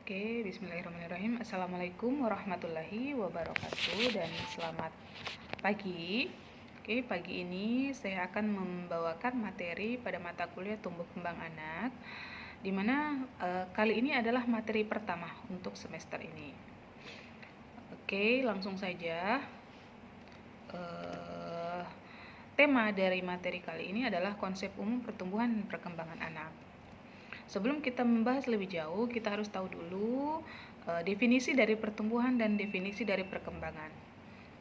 Oke, bismillahirrahmanirrahim. Assalamualaikum warahmatullahi wabarakatuh dan selamat pagi. Oke, pagi ini saya akan membawakan materi pada mata kuliah tumbuh kembang anak, di mana kali ini adalah materi pertama untuk semester ini. Oke, langsung saja. Tema dari materi kali ini adalah konsep umum pertumbuhan dan perkembangan anak. Sebelum kita membahas lebih jauh, kita harus tahu dulu definisi dari pertumbuhan dan definisi dari perkembangan.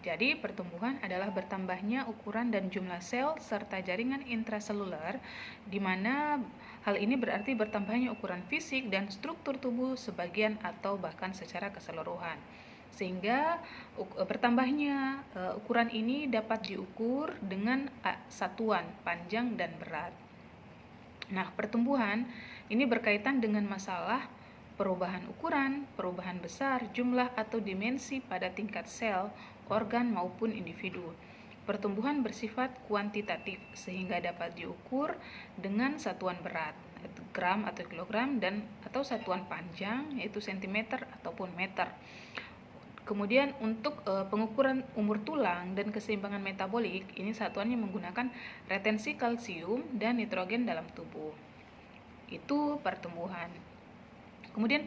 Jadi, pertumbuhan adalah bertambahnya ukuran dan jumlah sel serta jaringan intraseluler, di mana hal ini berarti bertambahnya ukuran fisik dan struktur tubuh sebagian atau bahkan secara keseluruhan. Sehingga bertambahnya ukuran ini dapat diukur dengan satuan panjang dan berat. Nah, pertumbuhan ini berkaitan dengan masalah perubahan ukuran, perubahan besar, jumlah atau dimensi pada tingkat sel, organ maupun individu. Pertumbuhan bersifat kuantitatif sehingga dapat diukur dengan satuan berat, yaitu gram atau kilogram, dan atau satuan panjang yaitu sentimeter ataupun meter. Kemudian untuk pengukuran umur tulang dan keseimbangan metabolik, ini satuannya menggunakan retensi kalsium dan nitrogen dalam tubuh. Itu pertumbuhan. Kemudian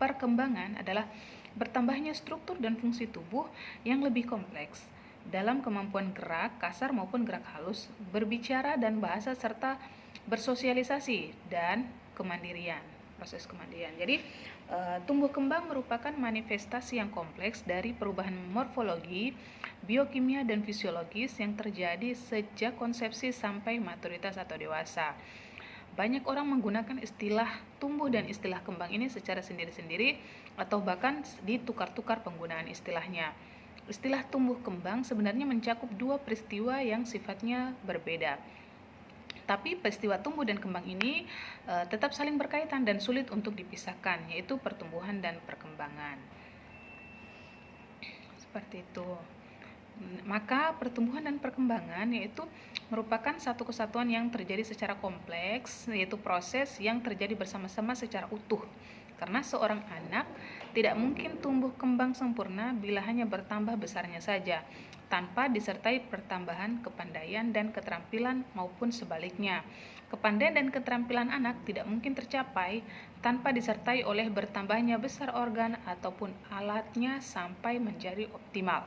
perkembangan adalah bertambahnya struktur dan fungsi tubuh yang lebih kompleks dalam kemampuan gerak kasar maupun gerak halus, berbicara dan bahasa, serta bersosialisasi dan kemandirian. Proses kemandirian. Jadi, tumbuh kembang merupakan manifestasi yang kompleks dari perubahan morfologi, biokimia, dan fisiologis yang terjadi sejak konsepsi sampai maturitas atau dewasa. Banyak orang menggunakan istilah tumbuh dan istilah kembang ini secara sendiri-sendiri atau bahkan ditukar-tukar penggunaan istilahnya. Istilah tumbuh kembang sebenarnya mencakup dua peristiwa yang sifatnya berbeda. Tapi peristiwa tumbuh dan kembang ini tetap saling berkaitan dan sulit untuk dipisahkan, yaitu pertumbuhan dan perkembangan. Seperti itu. Maka pertumbuhan dan perkembangan yaitu merupakan satu kesatuan yang terjadi secara kompleks, yaitu proses yang terjadi bersama-sama secara utuh. Karena seorang anak tidak mungkin tumbuh kembang sempurna bila hanya bertambah besarnya saja, tanpa disertai pertambahan kepandaian dan keterampilan maupun sebaliknya. Kepandaian dan keterampilan anak tidak mungkin tercapai tanpa disertai oleh bertambahnya besar organ ataupun alatnya sampai menjadi optimal.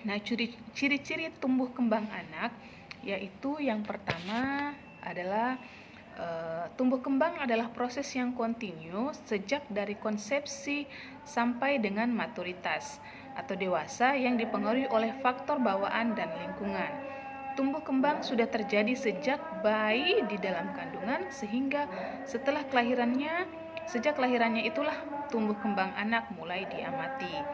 Nah, ciri-ciri tumbuh kembang anak yaitu yang pertama adalah tumbuh kembang adalah proses yang kontinu sejak dari konsepsi sampai dengan maturitas atau dewasa yang dipengaruhi oleh faktor bawaan dan lingkungan. Tumbuh kembang sudah terjadi sejak bayi di dalam kandungan sehingga sejak kelahirannya itulah tumbuh kembang anak mulai diamati.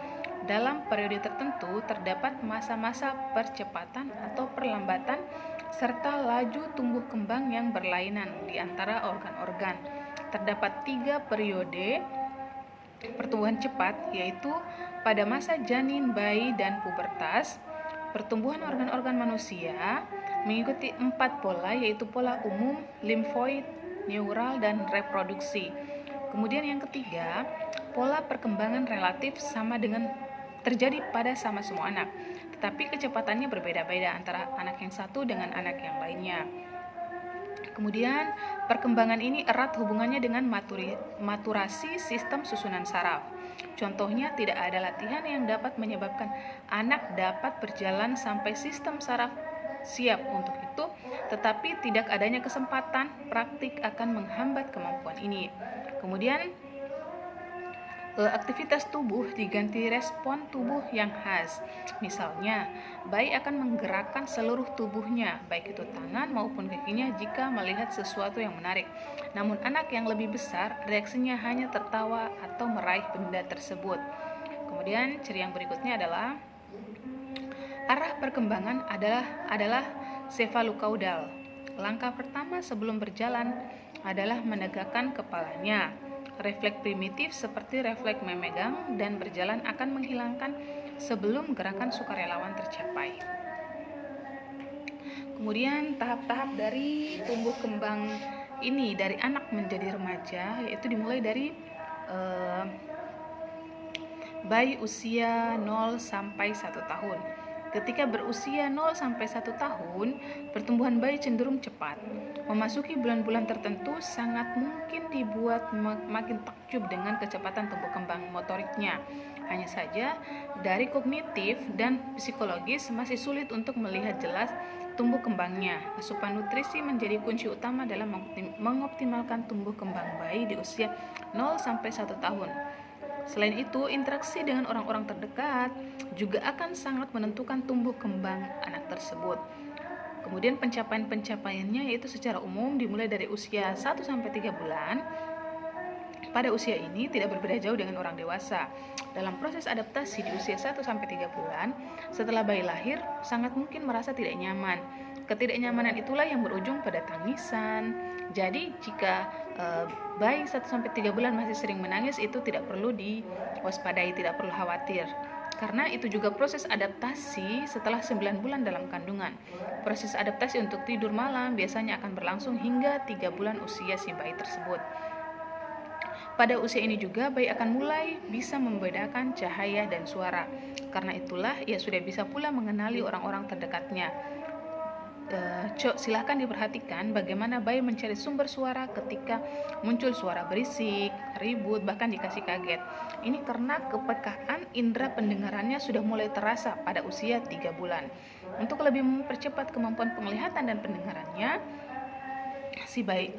Dalam periode tertentu terdapat masa-masa percepatan atau perlambatan serta laju tumbuh kembang yang berlainan di antara organ-organ. Terdapat 3 periode pertumbuhan cepat, yaitu pada masa janin, bayi, dan pubertas. Pertumbuhan organ-organ manusia mengikuti 4 pola, yaitu pola umum, limfoid, neural, dan reproduksi. Kemudian yang ketiga, pola perkembangan relatif sama dengan terjadi pada sama semua anak, tetapi kecepatannya berbeda-beda antara anak yang satu dengan anak yang lainnya. Kemudian perkembangan ini erat hubungannya dengan maturasi sistem susunan saraf. Contohnya, tidak ada latihan yang dapat menyebabkan anak dapat berjalan sampai sistem saraf siap untuk itu, tetapi tidak adanya kesempatan praktik akan menghambat kemampuan ini. Kemudian aktivitas tubuh diganti respon tubuh yang khas. Misalnya, bayi akan menggerakkan seluruh tubuhnya, baik itu tangan maupun kakinya jika melihat sesuatu yang menarik. Namun anak yang lebih besar, reaksinya hanya tertawa atau meraih benda tersebut. Kemudian ciri yang berikutnya adalah arah perkembangan adalah cephalocaudal. Langkah pertama sebelum berjalan adalah menegakkan kepalanya. Refleks primitif seperti refleks memegang dan berjalan akan menghilangkan sebelum gerakan sukarelawan tercapai. Kemudian tahap-tahap dari tumbuh kembang ini dari anak menjadi remaja, yaitu dimulai dari bayi usia 0 sampai 1 tahun. Ketika berusia 0 sampai 1 tahun, pertumbuhan bayi cenderung cepat. Memasuki bulan-bulan tertentu sangat mungkin dibuat makin takjub dengan kecepatan tumbuh kembang motoriknya. Hanya saja, dari kognitif dan psikologis masih sulit untuk melihat jelas tumbuh kembangnya. Asupan nutrisi menjadi kunci utama dalam mengoptimalkan tumbuh kembang bayi di usia 0 sampai 1 tahun. Selain itu, interaksi dengan orang-orang terdekat juga akan sangat menentukan tumbuh kembang anak tersebut. Kemudian pencapaian-pencapaiannya yaitu secara umum dimulai dari usia 1 sampai 3 bulan. Pada usia ini tidak berbeda jauh dengan orang dewasa. Dalam proses adaptasi di usia 1 sampai 3 bulan, setelah bayi lahir, sangat mungkin merasa tidak nyaman. Ketidaknyamanan itulah yang berujung pada tangisan. Jadi jika bayi 1 sampai 3 bulan masih sering menangis, itu tidak perlu diwaspadai, tidak perlu khawatir. Karena itu juga proses adaptasi setelah 9 bulan dalam kandungan. Proses adaptasi untuk tidur malam biasanya akan berlangsung hingga 3 bulan usia si bayi tersebut. Pada usia ini juga bayi akan mulai bisa membedakan cahaya dan suara. Karena itulah ia sudah bisa pula mengenali orang-orang terdekatnya. Silahkan diperhatikan bagaimana bayi mencari sumber suara ketika muncul suara berisik, ribut, bahkan dikasih kaget. Ini karena kepekaan indera pendengarannya sudah mulai terasa pada usia 3 bulan. Untuk lebih mempercepat kemampuan penglihatan dan pendengarannya,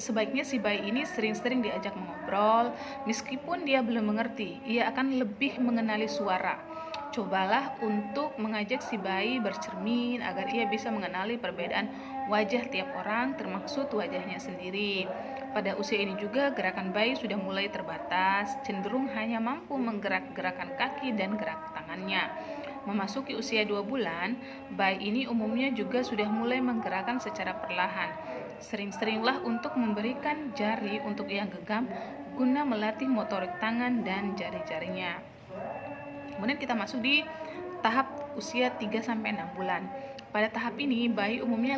sebaiknya si bayi ini sering-sering diajak mengobrol. Meskipun dia belum mengerti, ia akan lebih mengenali suara. Cobalah untuk mengajak si bayi bercermin agar ia bisa mengenali perbedaan wajah tiap orang, termaksud wajahnya sendiri. Pada usia ini juga gerakan bayi sudah mulai terbatas, cenderung hanya mampu menggerak-gerakan kaki dan gerak tangannya. Memasuki usia 2 bulan, bayi ini umumnya juga sudah mulai menggerakkan secara perlahan. Sering-seringlah untuk memberikan jari untuk ia genggam guna melatih motorik tangan dan jari-jarinya. Kemudian kita masuk di tahap usia 3 sampai 6 bulan. Pada tahap ini bayi umumnya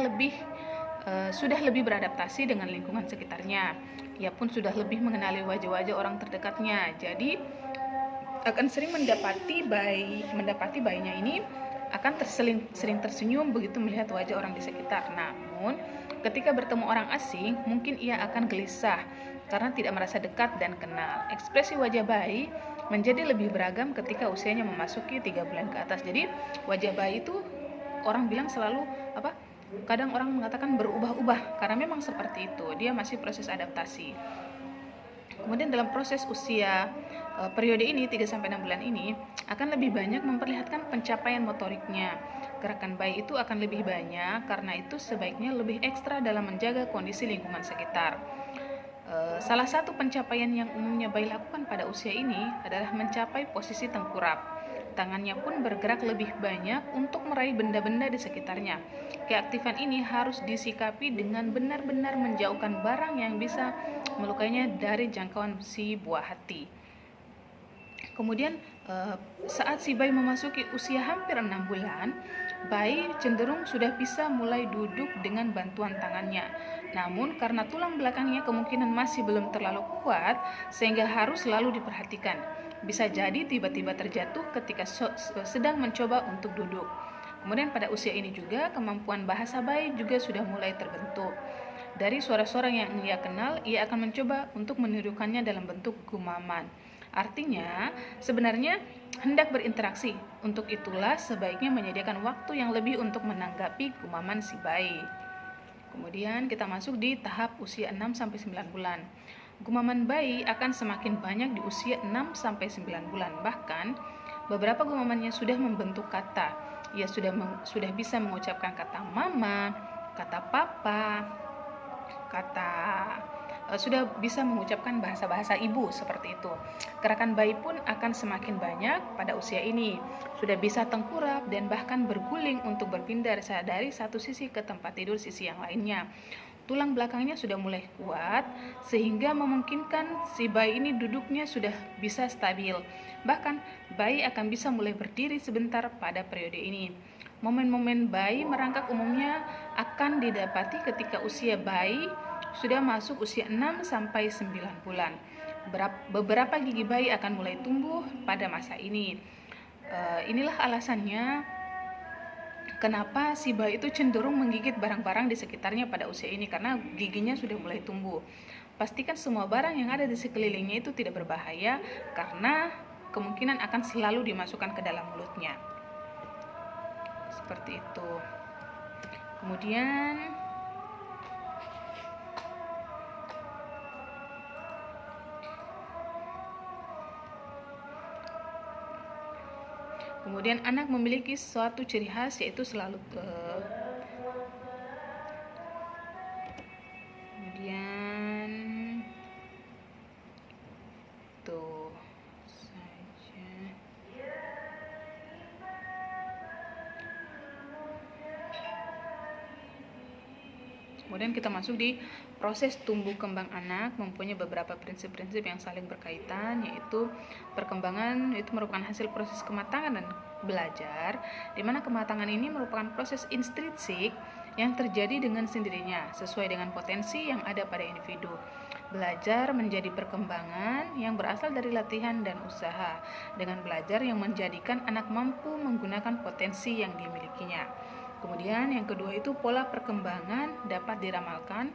sudah lebih beradaptasi dengan lingkungan sekitarnya. Ia pun sudah lebih mengenali wajah-wajah orang terdekatnya. Jadi akan sering mendapati bayinya ini akan sering tersenyum begitu melihat wajah orang di sekitar. Namun ketika bertemu orang asing, mungkin ia akan gelisah karena tidak merasa dekat dan kenal. Ekspresi wajah bayi menjadi lebih beragam ketika usianya memasuki 3 bulan ke atas. Jadi wajah bayi itu orang bilang selalu kadang orang mengatakan berubah-ubah karena memang seperti itu. Dia masih proses adaptasi. Kemudian dalam proses usia periode ini 3 sampai 6 bulan ini akan lebih banyak memperlihatkan pencapaian motoriknya. Gerakan bayi itu akan lebih banyak, karena itu sebaiknya lebih ekstra dalam menjaga kondisi lingkungan sekitar. Salah satu pencapaian yang umumnya bayi lakukan pada usia ini adalah mencapai posisi tengkurap. Tangannya pun bergerak lebih banyak untuk meraih benda-benda di sekitarnya. Keaktifan ini harus disikapi dengan benar-benar menjauhkan barang yang bisa melukainya dari jangkauan si buah hati. Kemudian saat si bayi memasuki usia hampir 6 bulan, bayi cenderung sudah bisa mulai duduk dengan bantuan tangannya. Namun karena tulang belakangnya kemungkinan masih belum terlalu kuat, sehingga harus selalu diperhatikan. Bisa jadi tiba-tiba terjatuh ketika sedang mencoba untuk duduk. Kemudian pada usia ini juga kemampuan bahasa bayi juga sudah mulai terbentuk. Dari suara-suara yang ia kenal, ia akan mencoba untuk menirukannya dalam bentuk gumaman. Artinya, sebenarnya hendak berinteraksi. Untuk itulah sebaiknya menyediakan waktu yang lebih untuk menanggapi gumaman si bayi. Kemudian kita masuk di tahap usia 6 sampai 9 bulan. Gumaman bayi akan semakin banyak di usia 6 sampai 9 bulan. Bahkan beberapa gumamannya sudah membentuk kata. Ia sudah bisa mengucapkan kata mama, kata papa, sudah bisa mengucapkan bahasa-bahasa ibu seperti itu. Gerakan bayi pun akan semakin banyak pada usia ini. Sudah bisa tengkurap dan bahkan berguling untuk berpindah dari satu sisi ke tempat tidur sisi yang lainnya. Tulang belakangnya sudah mulai kuat sehingga memungkinkan si bayi ini duduknya sudah bisa stabil. Bahkan bayi akan bisa mulai berdiri sebentar pada periode ini. Momen-momen bayi merangkak umumnya akan didapati ketika usia bayi sudah masuk usia 6 sampai 9 bulan. Beberapa gigi bayi akan mulai tumbuh pada masa ini. Inilah alasannya kenapa si bayi itu cenderung menggigit barang-barang di sekitarnya pada usia ini, karena giginya sudah mulai tumbuh. Pastikan semua barang yang ada di sekelilingnya itu tidak berbahaya, karena kemungkinan akan selalu dimasukkan ke dalam mulutnya. Seperti itu. Kemudian anak memiliki suatu ciri khas, yaitu selalu kemudian tuh saja. Kemudian kita masuk di proses tumbuh kembang anak, mempunyai beberapa prinsip-prinsip yang saling berkaitan, yaitu perkembangan itu merupakan hasil proses kematangan dan belajar, di mana kematangan ini merupakan proses intrinsik yang terjadi dengan sendirinya sesuai dengan potensi yang ada pada individu. Belajar menjadi perkembangan yang berasal dari latihan dan usaha, dengan belajar yang menjadikan anak mampu menggunakan potensi yang dimilikinya. Kemudian yang kedua itu pola perkembangan dapat diramalkan.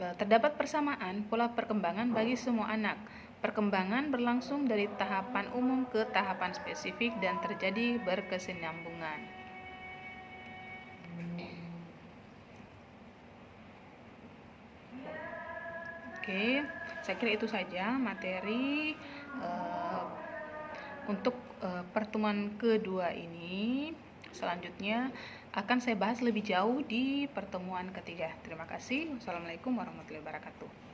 Terdapat persamaan pola perkembangan bagi semua anak. Perkembangan berlangsung dari tahapan umum ke tahapan spesifik dan terjadi berkesinambungan. Oke, saya kira itu saja materi untuk pertemuan kedua ini. Selanjutnya akan saya bahas lebih jauh di pertemuan ketiga. Terima kasih. Wassalamualaikum warahmatullahi wabarakatuh.